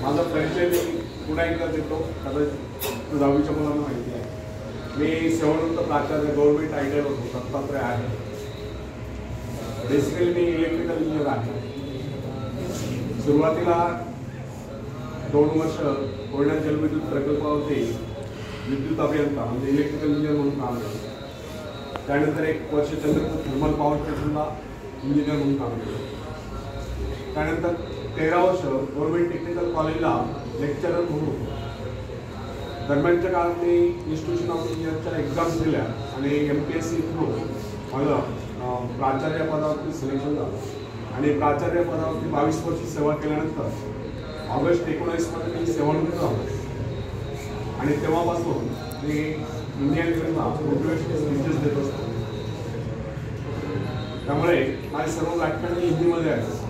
माझा परिचय मी पुन्हा एकदा देतो, कदाचित 10वीच्या मुलांना माहिती आहे. मी सेवानिवृत्त प्राचार्य गव्हर्नमेंट आयडियावर होतो, दत्तात्रय आहे. बेसिकली मी इलेक्ट्रिकल इंजिनियर आहे. सुरुवातीला 2 वर्ष कोयना जलविद्युत प्रकल्पावरती विद्युत अभियंता म्हणजे इलेक्ट्रिकल इंजिनियर म्हणून काम केलं. त्यानंतर 1 वर्ष चंद्रपूर थर्मल पॉवर स्टेशनला इंजिनियर म्हणून काम केलं. त्यानंतर 13 वर्ष गव्हर्नमेंट टेक्निकल कॉलेजला लेक्चरर म्हणून होतो. दरम्यानच्या काळात मी इन्स्टिट्यूशन ऑफ इंजिनियरच्या एक्झाम्स दिल्या आणि MPSC थ्रू माझं प्राचार्य पदावरती सिलेक्शन झालं आणि प्राचार्य पदावरती 22 वर्ष सेवा केल्यानंतर ऑगस्ट 19 मध्ये मी सेवानिवृत्त झालो आणि तेव्हापासून मी इंडियनला मोटिवेशनल स्पीचेस देत असतो. त्यामुळे माझे सर्व व्याख्यान हिंदीमध्ये आहेत.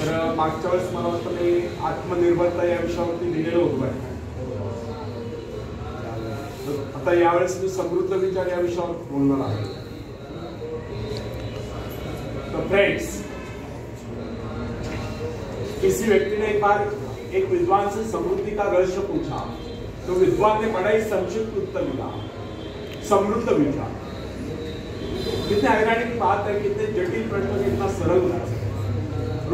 तर मागच्या वेळेस मला वाटतं मी आत्मनिर्भरता या विषयावरती लिहिलेलं होतं. आता यावेळेस मी समृद्ध विचार या विषयावर बोलणार आहे. तो फ्रेंड्स, किसी व्यक्ति ने एक बार एक विद्वान से समृद्धि का रहस्य पूछा, तो विद्वान ने बड़ा ही संक्षिप्त उत्तर दिया, समृद्ध विचार. कितने हैरानी की बात है, कितने जटिल प्रश्न इतना सरल है.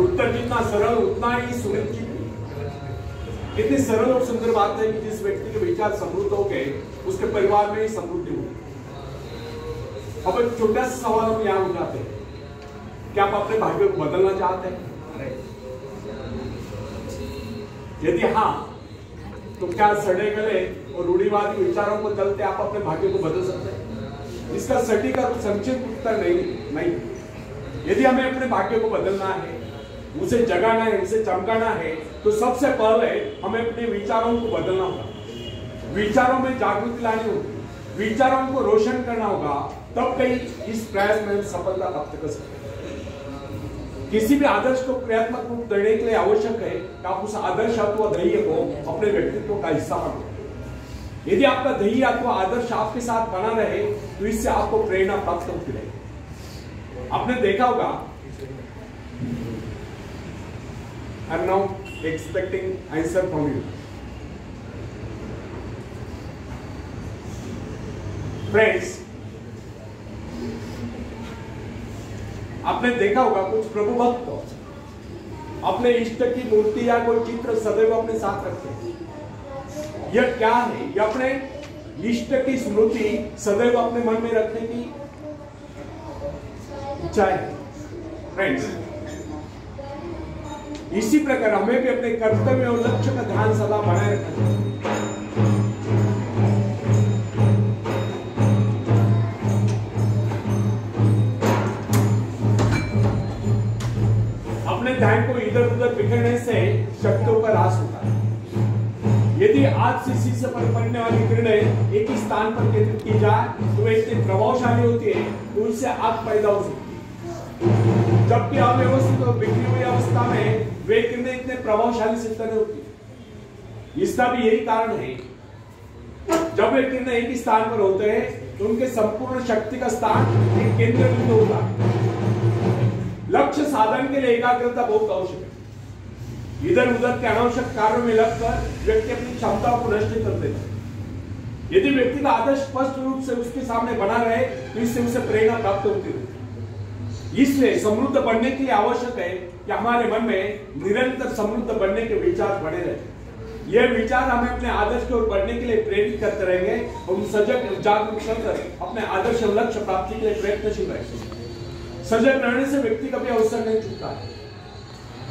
उत्तर जितना सरल उतना ही सुनिश्चित. कितनी सरल और सुंदर बात है कि जिस व्यक्ति के विचार समृद्ध हो गए उसके परिवार में ही समृद्धि हो. अब एक छोटा सा सवाल हम यहाँ उठाते हैं, क्या आप अपने भाग्य को बदलना चाहते हैं? यदि हाँ, तो क्या सड़े गले और रूढ़िवादी विचारों को चलते आप अपने भाग्य को बदल सकते हैं? इसका सटीक और संक्षिप्त उत्तर नहीं. यदि हमें अपने भाग्य को बदलना है, उसे जगाना है, उसे चमकाना है, तो सबसे पहले हमें अपने विचारों को बदलना होगा. विचारों में जागृति लानी होगी, विचारों को रोशन करना होगा, तब कहीं इस प्रयास में सफलता प्राप्त कर सकते हैं. किसी भी आदर्श को क्रियात्मक रूप देने के लिए आवश्यक है कि आप उस आदर्श अथवा ध्येय को अपने व्यक्तित्व का हिस्सा बनाओ. यदि आपका ध्येय अथवा आदर्श आपके साथ बना रहे तो इससे आपको प्रेरणा प्राप्त होती रहेगी. आपने देखा होगा, I am now expecting answer from you. Friends, आपने देखा होगा कुछ प्रभु भक्त अपने इष्ट की मूर्ति या कोई चित्र सदैव अपने साथ रखते हैं. यह क्या है? यह अपने इष्ट की स्मृति सदैव अपने मन में रखने की इच्छा है. फ्रेंड्स, इसी प्रकार हमें भी अपने कर्तव्य और लक्ष्य का ध्यान सदा बनाए रखना चाहिए. अपने ध्यान को इधर उधर बिखरने से शक्तियों का ह्रास होता है. यदि आज से शीशे पर पड़ने वाली किरणें एक ही स्थान पर केंद्रित की जाए तो वे इतनी प्रभावशाली होती है कि उनसे आग पैदा हो सकती है. जबकि अव्यवस्थित और बिखरी हुई अवस्था में वे किरणें इतने प्रभावशाली सिद्ध नहीं होती. इसका भी यही कारण है, जब वे किरणें एक ही स्थान पर होते हैं तो उनके संपूर्ण शक्ति का स्थान एक केंद्र बिंदु होता है. लक्ष्य साधन के लिए एकाग्रता बहुत आवश्यक है. इधर उधर के अनावश्यक कार्यों में लगकर व्यक्ति अपनी क्षमताओं को नष्ट कर देता है. यदि व्यक्ति का आदर्श स्पष्ट रूप से उसके सामने बना रहे तो इससे उसे प्रेरणा प्राप्त होती है. इसलिए समृद्ध बनने के लिए आवश्यक है कि हमारे मन में निरंतर समृद्ध बनने के विचार बने रहे. यह विचार हमें अपने आदर्श की ओर बढ़ने के लिए प्रेरित करते रहेंगे और सजग जागरूक होकर अपने आदर्श और लक्ष्य प्राप्ति के लिए प्रयत्नशील रहेंगे. सजग रहने से व्यक्ति कभी अवसर नहीं चूकता है.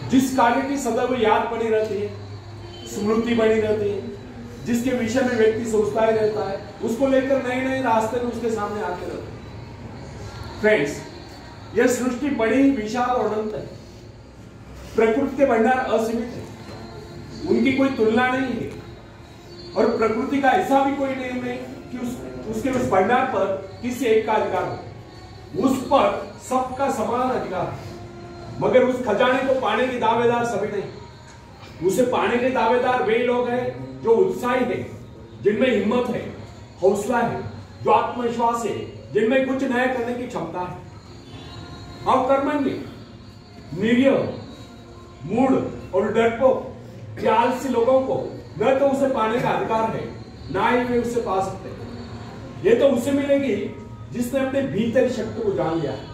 जिस कार्य की सदैव याद बनी रहती है, स्मृति बनी रहती है, जिसके विषय में व्यक्ति सोचता ही रहता है, उसको लेकर नए नए रास्ते में उसके सामने आते रहते हैं. फ्रेंड्स, यह सृष्टि बड़ी ही विशाल और अनंत है. प्रकृति के भंडार असीमित है, उनकी कोई तुलना नहीं है. और प्रकृति का ऐसा भी कोई नियम नहीं कि उसके उस भंडार पर किसी एक का अधिकार हो. उस पर सबका समान अधिकार है. मगर उस खजाने को पाने के दावेदार सभी नहीं. उसे पाने के दावेदार वे लोग हैं जो उत्साही है, जिनमें हिम्मत है, हौसला है, जो आत्मविश्वास है, जिनमें कुछ नया करने की क्षमता है. अकर्मण्य, निरीह, मूढ़ और डरपोक या आलसी लोगों को न तो उसे पाने का अधिकार है, ना ही वे उसे पा सकते हैं। ये तो उसे मिलेगी जिसने अपने भीतरी शक्ति को जान लिया है।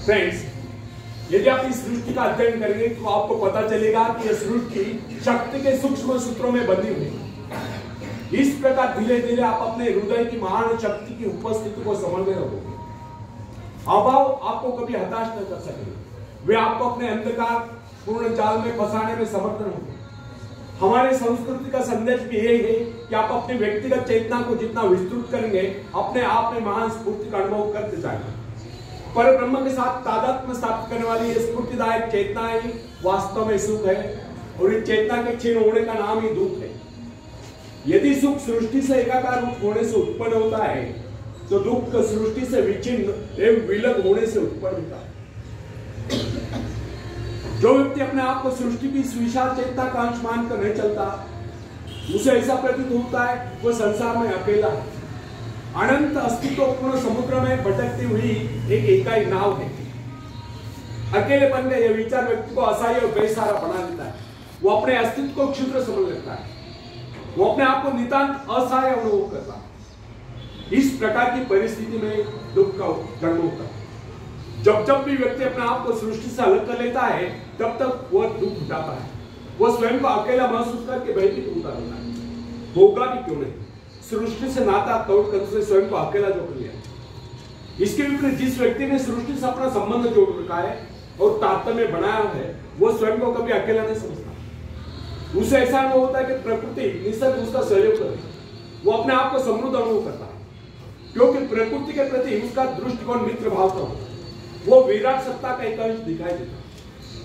फ्रेंड्स, यदि आप इस सृष्टि का अध्ययन करेंगे तो आपको पता चलेगा कि यह सृष्टि शक्ति के सूक्ष्म सूत्रों में बंधी हुई है। इस प्रकार धीरे धीरे आप अपने हृदय की महान शक्ति की उपस्थिति को समझ में रहोगे। अभाव आपको कभी हताश न कर सकेंगे, वे आपको अपने अंधकार पूर्ण जाल में फंसाने में समर्थ होंगे। हमारे संस्कृति का संदेश भी यही है कि आप अपनी व्यक्तिगत चेतना को जितना विस्तृत करेंगे, अपने आप में महान स्फूर्ति का अनुभव करते जाएंगे। पर ब्रह्म के साथ तादात्म्य स्थापित करने वाली ये स्फूर्तिदायक चेतना ही वास्तव में सुख है, और इस चेतना के क्षीण होने का नाम ही दुख है। यदि सुख सृष्टि से एकाकार रूप होने से उत्पन्न होता है, तो दुख सृष्टि से विचिन्न एवं विलग होने से उत्पन्न होता है। जो व्यक्ति अपने आप को सृष्टि की विशाल चेतना का अंश मानकर नहीं चलता, उसे ऐसा प्रतीत होता है वह संसार में अकेला है, अनंत अस्तित्वपूर्ण समुद्र में भटकती हुई एक इकाई नाव है। अकेलेपन का यह विचार व्यक्ति को असहाय और बेसहारा बना देता है। वो अपने अस्तित्व को क्षुद्र समझ लेता है, वो अपने आप को नितांत असहाय अनुभव करता है। इस प्रकार की परिस्थिति में दुख का जन्म होता है। जब जब भी व्यक्ति अपने आप को सृष्टि से अलग कर लेता है, तब तक वह दुख उठाता है। वह स्वयं को अकेला महसूस करके भयभीत होता रहता है। होगा भी क्यों नहीं, सृष्टि से नाता तोड़कर उसने स्वयं को अकेला जोड़ लिया। इसके विपरीत जिस व्यक्ति ने सृष्टि से अपना संबंध जोड़ रखा है और तारतम्य बनाया है, वो स्वयं को कभी अकेला नहीं समझता। उसे ऐसा अनुभव होता है कि प्रकृति निसर्ग उसका सहयोग करे। वो अपने आप को समृद्ध अनुभव करता है, क्योंकि प्रकृति के प्रति उसका दृष्टिकोण मित्र भाव का होता है। वो विराट सत्ता का एक अंश दिखाई देता है।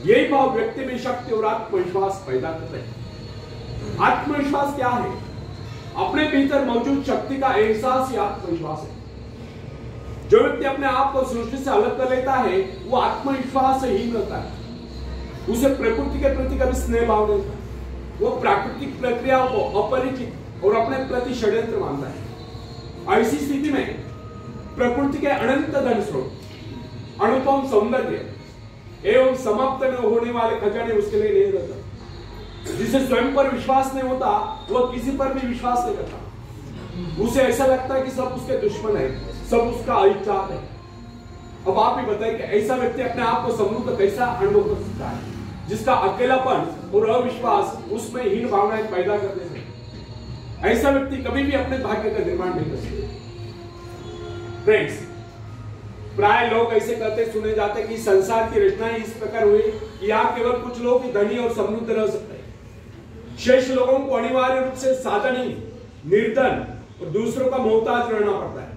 यही भाव व्यक्ति में शक्ति और आत्मविश्वास पैदा करते हैं। आत्मविश्वास क्या है? अपने भीतर मौजूद शक्ति का एहसास ही आत्मविश्वास है। जो व्यक्ति अपने आप को सृष्टि से अलग कर लेता है, वो आत्मविश्वास से हीन रहता है। उसे प्रकृति के प्रति कभी स्नेह भाव नहीं होता। वो प्राकृतिक प्रक्रियाओं को अपरिचित और अपने प्रति षड्यंत्र मानता है। ऐसी स्थिति में प्रकृति के अनंत धन स्रोत, अनुपम सौंदर्य एवं समाप्त न होने वाले खजाने उसके लिए नहीं रहता। जिसे स्वयं पर विश्वास नहीं होता, वह किसी पर भी विश्वास नहीं करता। उसे ऐसा लगता है कि सब उसके दुश्मन है, सब उसका अहितचार है। अब आप ही बताइए कि ऐसा व्यक्ति अपने आप को समृद्ध कैसा अनुभव कर सकता है, जिसका अकेलापन और अविश्वास उसमें हीन भावनाएं पैदा कर देते हैं। ऐसा व्यक्ति कभी भी अपने भाग्य का निर्माण नहीं कर सकता। फ्रेंड्स, प्राय लोग ऐसे कहते सुने जाते कि संसार की रचना इस प्रकार हुई कि यहाँ केवल कुछ लोग ही धनी और समृद्ध रह सकते हैं। शेष लोगों को अनिवार्य रूप से साधनहीन, निर्धन और दूसरों का मोहताज रहना पड़ता है।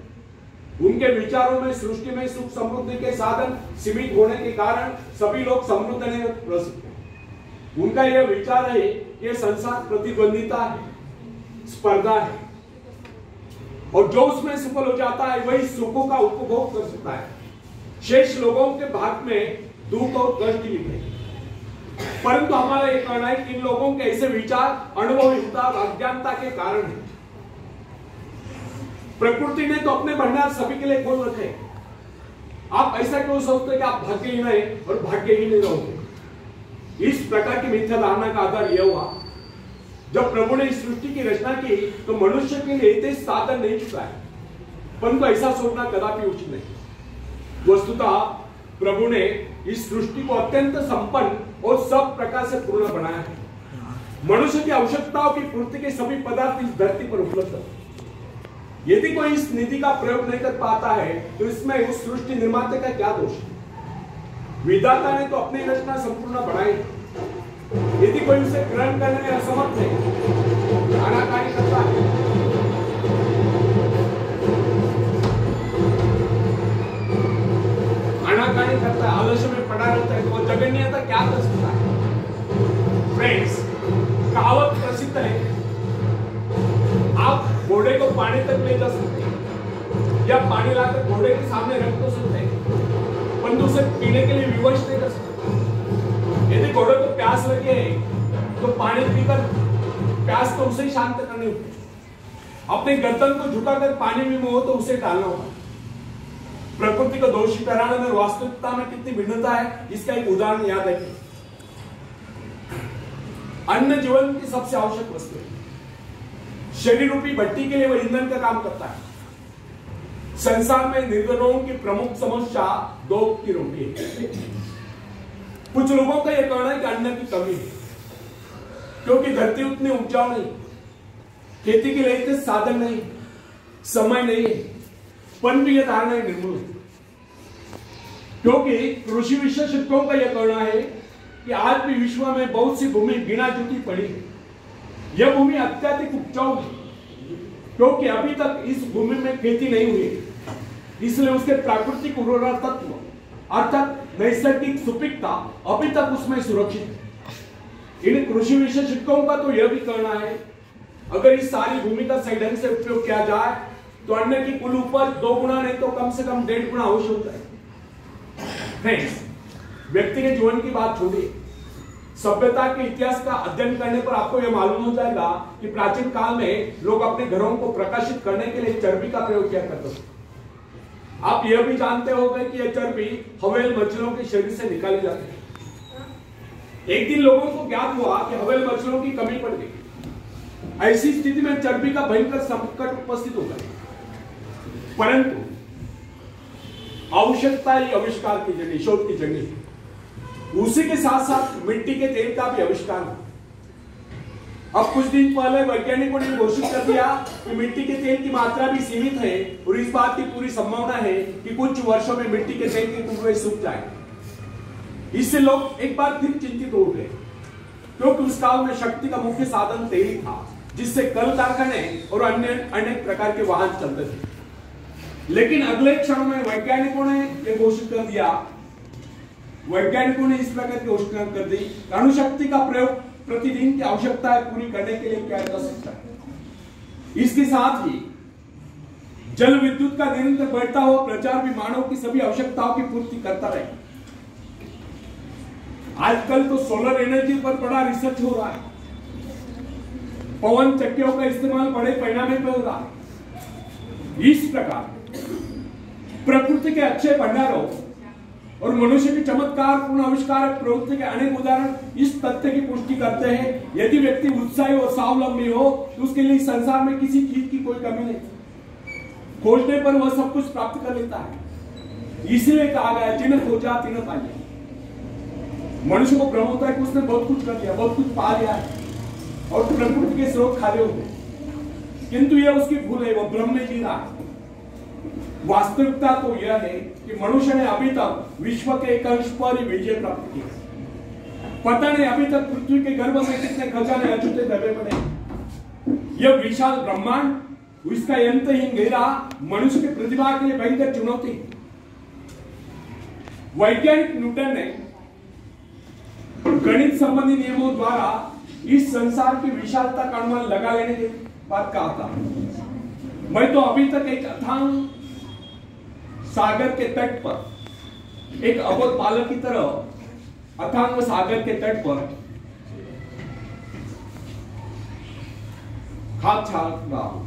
उनके विचारों में सृष्टि में सुख समृद्धि के साधन सीमित होने के कारण सभी लोग समृद्ध नहीं रह सकते। उनका यह विचार है कि यह संसार प्रतिद्वंदिता है, स्पर्धा है, और जो उसमें सफल हो जाता है वही सुखों का उपभोग कर सकता है। शेष लोगों के भाग में दुख और कष्ट लिखे। परंतु हमारा यह कहना है कि इन लोगों के ऐसे विचार अनुभवहीनता और अज्ञानता के कारण है। प्रकृति ने तो अपने भंडार सभी के लिए खोल रखे। आप ऐसा क्यों सोचते कि आप भाग्यहीन हैं और भाग्यहीन नहीं रहोगे? इस प्रकार की मिथ्या धारणा का आधार यह हुआ, जब प्रभु ने इस सृष्टि की रचना की तो मनुष्य के लिए इतने साधन नहीं चुका है, परंतु ऐसा सोचना कदापि उचित नहीं। वस्तुतः प्रभु ने इस सृष्टि को अत्यंत संपन्न और सब प्रकार से पूर्ण बनाया है। मनुष्य की आवश्यकताओं की पूर्ति के सभी पदार्थ इस धरती पर उपलब्ध है। यदि कोई इस निधि का प्रयोग नहीं कर पाता है, तो इसमें उस सृष्टि निर्माता का क्या दोष है? विधाता ने तो अपनी रचना संपूर्ण बनाई। यदि कोई उसे ग्रहण करने में असमर्थ है, आनाकानी करता है, आनाकानी करता है, आलस्य में पड़ा रहता है, तो वो जगन्यता क्या कर सकता है? फ्रेंड्स, कहावत प्रसिद्ध है, आप घोड़े को पानी तक ले जा सकते हैं या पानी लाकर घोड़े के सामने रख तो सकते हैं, परंतु उसे पीने के लिए विवश नहीं कर सकते। यदि घोड़े को प्यास लगे तो पानी पीकर प्यास तो उसे ही शांत करनी होती है। अपने गर्दन को झुकाकर पानी में हो तो उसे डालना होगा। प्रकृति को दोषी ठहराने में वास्तविकता में कितनी भिन्नता है, इसका एक उदाहरण याद रखिए। अन्न जीवन की सबसे आवश्यक वस्तु है। शरीर रूपी भट्टी के लिए वह ईंधन का काम करता है। संसार में निर्धनों की प्रमुख समस्या दो की रोटी है। कुछ लोगों का यह कहना है कि अन्न की कमी है, क्योंकि धरती उतनी उपजाऊ नहीं, खेती के लिए इतने साधन नहीं, समय नहीं है। परंतु यह धारणा निर्मूल है, क्योंकि कृषि विशेषज्ञों का यह कहना है कि आज भी विश्व में बहुत सी भूमि बिना जुती पड़ी है। यह भूमि अत्यधिक उपजाऊ है, क्योंकि अभी तक इस भूमि में खेती नहीं हुई है, इसलिए उसके प्राकृतिक उर्वरा तत्व अर्थात नैसर्गिक सुपीकता अभी तक उसमें सुरक्षित है। इन कृषि विशेषज्ञों का तो यह भी कहना है, अगर इस सारी भूमि का सही ढंग से उपयोग किया जाए तो अन्न की कुल उपज 2 गुना नहीं तो कम से कम 1.5 गुना अवश्य होता है। फ्रेंड्स, व्यक्ति के जीवन की बात छोड़िए, सभ्यता के इतिहास का अध्ययन करने पर आपको यह मालूम हो जाएगा कि प्राचीन काल में लोग अपने घरों को प्रकाशित करने के लिए चर्बी का प्रयोग किया करते थे। आप यह भी जानते होंगे कि यह चर्बी हवेल मच्छरों के शरीर से निकाली जाती है। एक दिन लोगों को ज्ञात हुआ कि हवेल मच्छरों की कमी पड़ गई। ऐसी स्थिति में चर्बी का भयंकर संकट उपस्थित हो गया। परंतु आवश्यकता ही आविष्कार की जगह, शोध की जगह, उसी के साथ साथ मिट्टी के तेल का भी आविष्कार हुआ। अब कुछ दिन पहले वैज्ञानिकों ने घोषित कर दिया कि मिट्टी के तेल की मात्रा भी सीमित है और इस बात की पूरी संभावना है कि कुछ वर्षों में मिट्टी के तेल के टुकड़े सूख जाएंगे। इससे लोग एक बार फिर चिंतित हो गए, क्योंकि उस काल में शक्ति का मुख्य साधन तेल ही था, जिससे कल कारखाने और अन्य अनेक प्रकार के वाहन चलते थे। लेकिन अगले क्षण में वैज्ञानिकों ने यह घोषित कर दिया, वैज्ञानिकों ने इस प्रकार की घोषणा कर दी, अणुशक्ति का प्रयोग प्रतिदिन की आवश्यकताएं पूरी करने के लिए किया जा सकता है। इसके साथ ही जल विद्युत का निरंतर बढ़ता हुआ प्रचार भी मानव की सभी आवश्यकताओं की पूर्ति करता रहे। आजकल तो सोलर एनर्जी पर बड़ा रिसर्च हो रहा है, पवन चक्कियों का इस्तेमाल बड़े पैमाने पर हो रहा है। इस प्रकार प्रकृति के अच्छे भंडारों और मनुष्य की चमत्कारपूर्ण आविष्कार प्रवृत्ति के अनेक उदाहरण इस तथ्य की पुष्टि करते हैं, यदि व्यक्ति उत्साही और स्वावलंबी हो तो उसके लिए संसार में किसी चीज की कोई कमी नहीं। खोजने पर वह सब कुछ प्राप्त कर लेता है। इसलिए कहा गया, जिन्हें खोजा तिन्हें पा लिया। मनुष्य को भ्रम होता है कि उसने बहुत कुछ कर लिया, बहुत कुछ पा लिया है और प्रकृति के स्रोत खाली हो गए, किंतु यह उसकी भूल है, वह भ्रम में जी रहा है। वास्तविकता तो यह है कि मनुष्य ने अभी तक विश्व के एक अंश पर ही विजय प्राप्त की। पता नहीं अभी तक पृथ्वी के गर्भ में कितने खजाने अछूते दबे पड़े। यह विशाल ब्रह्मांड, इसका अंतहीन घेरा मनुष्य की प्रतिभा के लिए भयंकर चुनौती। वैज्ञानिक न्यूटन ने गणित संबंधी नियमों द्वारा इस संसार की विशालता का अनुमान लगा लेने की बात कहा था। मैं तो अभी तक एक अथांग सागर के तट पर, एक अबोध बालक की तरह अथांग सागर के तट पर हाथ छाल रहा हूं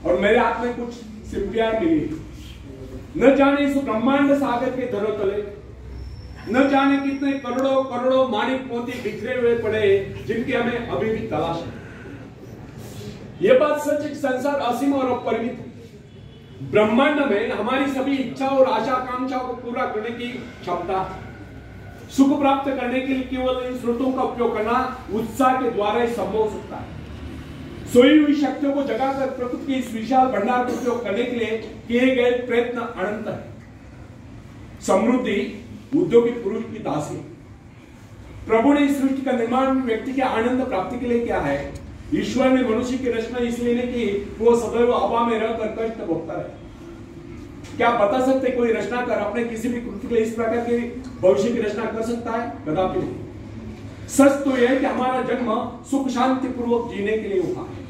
और मेरे हाथ में कुछ सिप्पियां मिली। न जाने इस ब्रह्मांड सागर के धरोतले न जाने कितने करोड़ों करोड़ों माणिक मोती बिखरे हुए पड़े, जिनकी हमें अभी भी तलाश है। यह बात सच है, संसार असीम और अपरिमित है। ब्रह्मांड में हमारी सभी इच्छा और आशा आकांक्षाओं को पूरा करने की क्षमता है। सुख प्राप्त करने के लिए केवल इन स्रोतों का उपयोग करना उत्साह के द्वारा ही संभव हो सकता है। सोई हुई शक्तियों को जगाकर प्रकृति के इस विशाल भंडार का उपयोग करने के लिए किए गए प्रयत्न अनंत है। समृद्धि उद्योगिक पुरुष की दासी। प्रभु ने इस सृष्टि का निर्माण व्यक्ति के आनंद प्राप्ति के लिए किया है। ईश्वर ने मनुष्य की रचना इसलिए नहीं की वो सदैव अभाव में रहकर कष्ट भोगता रहे। क्या बता सकते कोई रचनाकार अपने किसी भी कृति के लिए इस प्रकार के भविष्य की रचना कर सकता है? कदापि नहीं। सच तो यह है कि हमारा जन्म सुख शांति पूर्वक जीने के लिए हुआ है।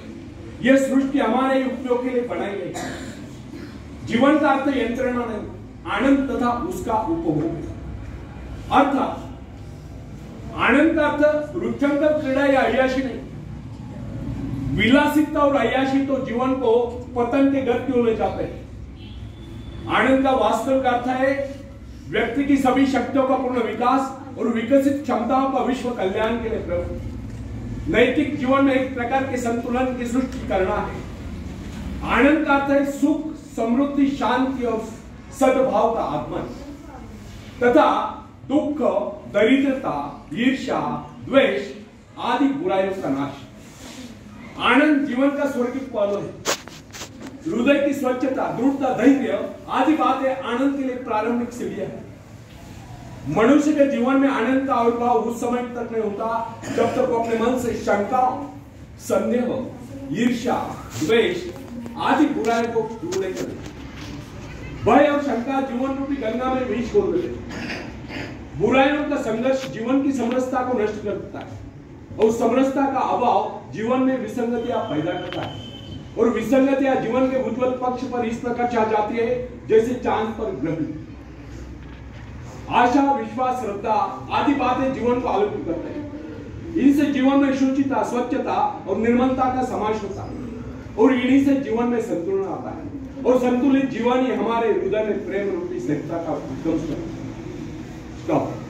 यह सृष्टि हमारे उपयोग के लिए बनाई गई है। जीवन का अर्थ यंत्रणा नहीं, आनंद तथा उसका उपभोग। अर्थात आनंद का अर्थ रुचंकर क्रीड़ा या अय्याशी नहीं, विलासिता और अय्याशी तो जीवन को पतन के घर क्यों ले जाते हैं। आनंद का वास्तविक अर्थ है व्यक्ति की सभी शक्तियों का पूर्ण विकास और विकसित क्षमताओं का विश्व कल्याण के लिए प्रयोग। नैतिक जीवन में एक प्रकार के संतुलन की सृष्टि करना है। आनंद का अर्थ है सुख, समृद्धि, शांति और सद्भाव का आगमन तथा दुख, दरिद्रता, ईर्ष्या, द्वेष आदि बुराइयों का नाश। आनंद जीवन का स्वर्गिक पहलू है। हृदय की स्वच्छता, दृढ़ता, धैर्य आदि बातें आनंद के लिए प्रारंभिक सीढ़ियां हैं। मनुष्य के जीवन में आनंद का आविर्भाव उस समय तक नहीं होता जब तक वो अपने मन से शंका, संदेह, ईर्ष्या, द्वेष आदि बुराइयों को दूर नहीं करते। भय और शंका जीवन रूपी गंगा में विष घोल देते। बुराइयों का संघर्ष जीवन की समरसता को नष्ट करता है और समरसता का अभाव जीवन में विसंगतियां पैदा करता है और विसंगतियां जीवन के उज्जवल पक्ष पर इस प्रकार छा जाती है जैसे चांद पर ग्रह। आशा, विश्वास, श्रद्धा आदि बातें जीवन को आलोकित करते हैं। इनसे जीवन में शुचिता, स्वच्छता और निर्मलता का समावेश होता है और इन्हीं से जीवन में संतुलन आता है और संतुलित जीवन ही हमारे हृदय में प्रेम रूपी स्थिरता का उद्गम करता है।